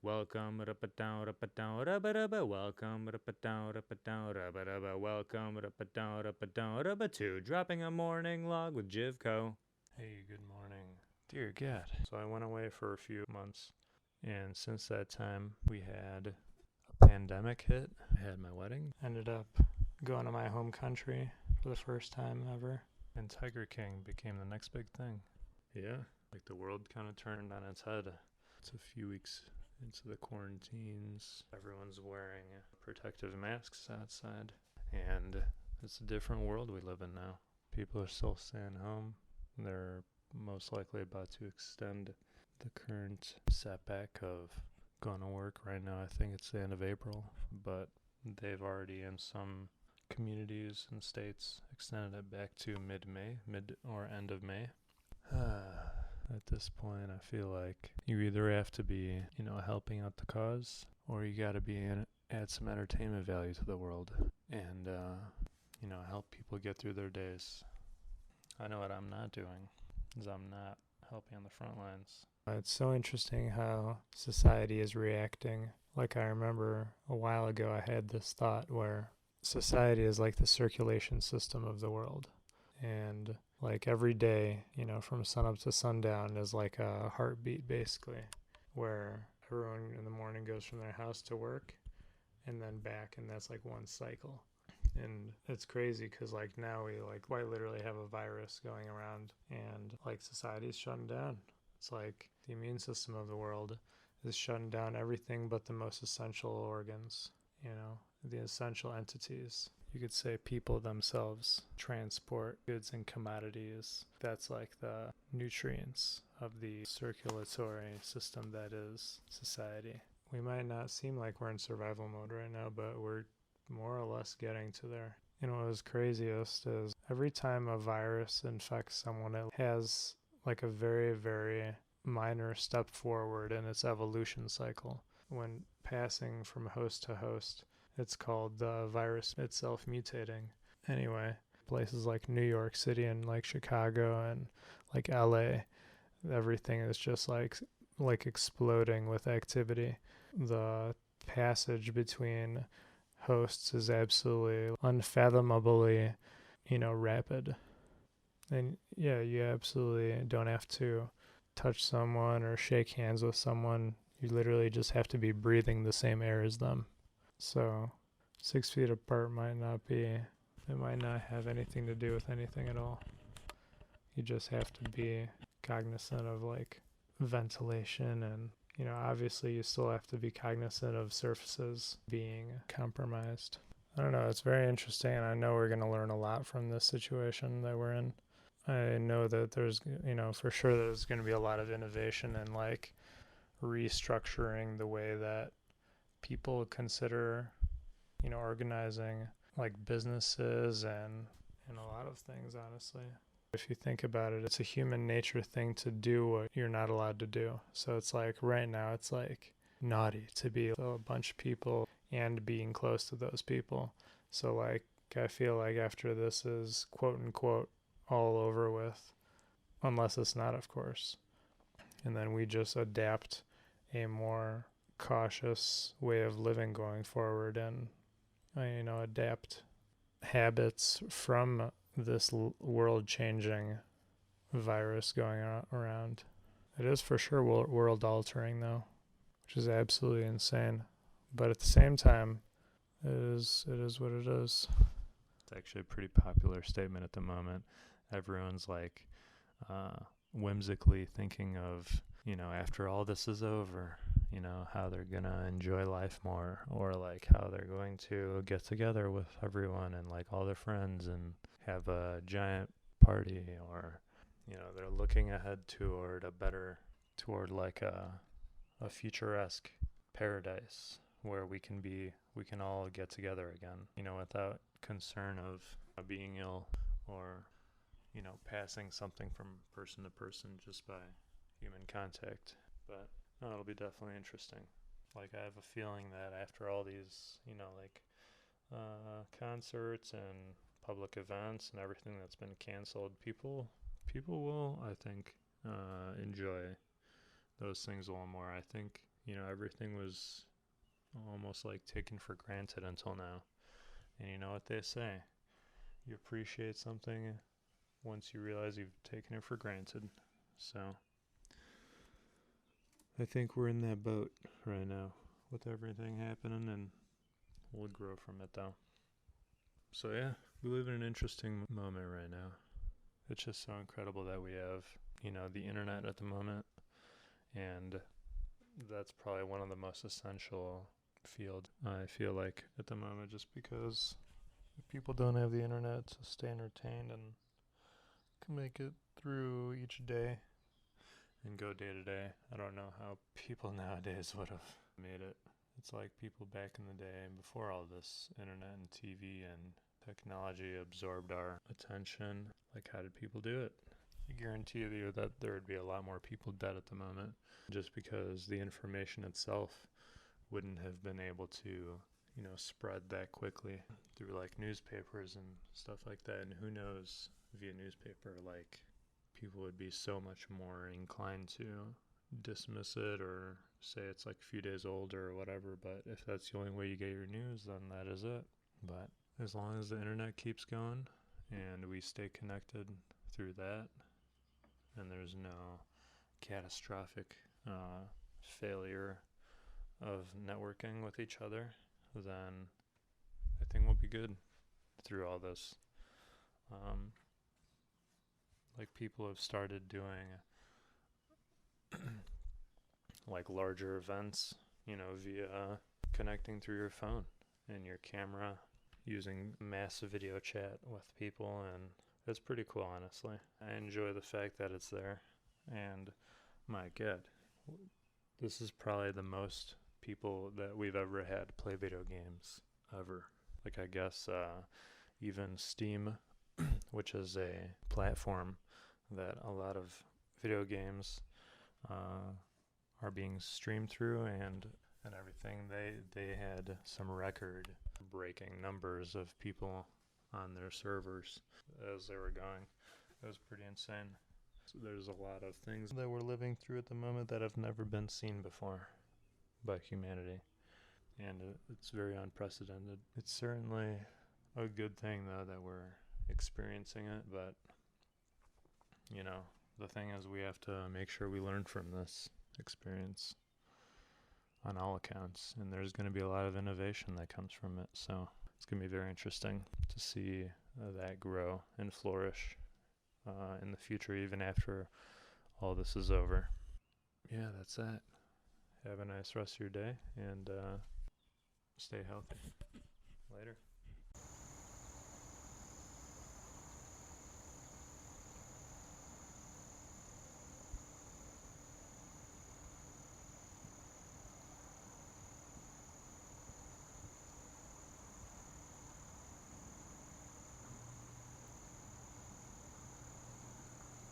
Welcome, welcome, welcome to Dropping a Morning Log with Jivko. Hey, good morning. Dear God. So I went away for a few months, and since that time, we had a pandemic hit. I had my wedding. Ended up going to my home country for the first time ever, and Tiger King became the next big thing. Yeah, like the world kind of turned on its head. It's a few weeks into the quarantines. Everyone's wearing protective masks outside, and it's a different world we live in now. People are still staying home. They're most likely about to extend the current setback of going to work right now. I think it's the end of April, but they've already in some communities and states extended it back to mid or end of May. At this point, I feel like you either have to be, helping out the cause, or you got to add some entertainment value to the world and, help people get through their days. I know what I'm not doing is I'm not helping on the front lines. It's so interesting how society is reacting. Like I remember a while ago, I had this thought where society is like the circulation system of the world. And like every day, from sunup to sundown is like a heartbeat basically, where everyone in the morning goes from their house to work and then back, and that's like one cycle. And it's crazy because like now we like quite literally have a virus going around, and like society's shutting down. It's like the immune system of the world is shutting down everything but the most essential organs, the essential entities. You could say people themselves transport goods and commodities. That's like the nutrients of the circulatory system that is society. We might not seem like we're in survival mode right now, but we're more or less getting to there. What was craziest is every time a virus infects someone, it has like a very, very minor step forward in its evolution cycle. When passing from host to host, it's called the virus itself mutating. Anyway, places like New York City and like Chicago and like LA, everything is just like exploding with activity. The passage between hosts is absolutely unfathomably, rapid. And yeah, you absolutely don't have to touch someone or shake hands with someone. You literally just have to be breathing the same air as them. So 6 feet apart might not have anything to do with anything at all. You just have to be cognizant of like ventilation, and obviously you still have to be cognizant of surfaces being compromised. I don't know, it's very interesting, and I know we're going to learn a lot from this situation that we're in. I know that there's, for sure there's going to be a lot of innovation and like restructuring the way that people consider, organizing like businesses and a lot of things, honestly. If you think about it, it's a human nature thing to do what you're not allowed to do. So it's like right now it's like naughty to be a bunch of people and being close to those people. So like I feel like after this is quote unquote all over with, unless it's not, of course, and then we just adapt a more cautious way of living going forward and adapt habits from this world changing virus going around. It is for sure world altering though, which is absolutely insane, but at the same time it is what it is. It's actually a pretty popular statement at the moment. Everyone's like whimsically thinking of after all this is over, how they're gonna enjoy life more, or like how they're going to get together with everyone and like all their friends and have a giant party, or they're looking ahead toward like a futuresque paradise where we can all get together again, without concern of being ill or passing something from person to person just by human contact. But no, it'll be definitely interesting. Like I have a feeling that after all these, concerts and public events and everything that's been canceled, people will, I think, enjoy those things a little more. I think, everything was almost like taken for granted until now. And you know what they say, you appreciate something once you realize you've taken it for granted. So I think we're in that boat right now with everything happening, and we'll grow from it though. So yeah, we live in an interesting moment right now. It's just so incredible that we have, the internet at the moment, and that's probably one of the most essential fields, I feel like, at the moment, just because if people don't have the internet to stay entertained and can make it through each day and go day to day, I don't know how people nowadays would have made it. It's like people back in the day before all this internet and TV and technology absorbed our attention. Like, how did people do it? I guarantee you that there would be a lot more people dead at the moment, just because the information itself wouldn't have been able to, spread that quickly through like newspapers and stuff like that. And who knows, via newspaper, like, people would be so much more inclined to dismiss it or say it's like a few days old or whatever. But if that's the only way you get your news, then that is it. But as long as the internet keeps going and we stay connected through that, and there's no catastrophic failure of networking with each other, then I think we'll be good through all this. Like, people have started doing like larger events, via connecting through your phone and your camera, using massive video chat with people, and it's pretty cool, honestly. I enjoy the fact that it's there, and my God, this is probably the most people that we've ever had play video games ever. Like, I guess even Steam, which is a platform that a lot of video games are being streamed through and everything, they had some record breaking numbers of people on their servers as they were going. It was pretty insane. So there's a lot of things that we're living through at the moment that have never been seen before by humanity, and it's very unprecedented. It's certainly a good thing though that we're experiencing it, but the thing is, we have to make sure we learn from this experience on all accounts, and there's going to be a lot of innovation that comes from it. So it's going to be very interesting to see that grow and flourish in the future, even after all this is over. Yeah, that's that. Have a nice rest of your day, and stay healthy. Later.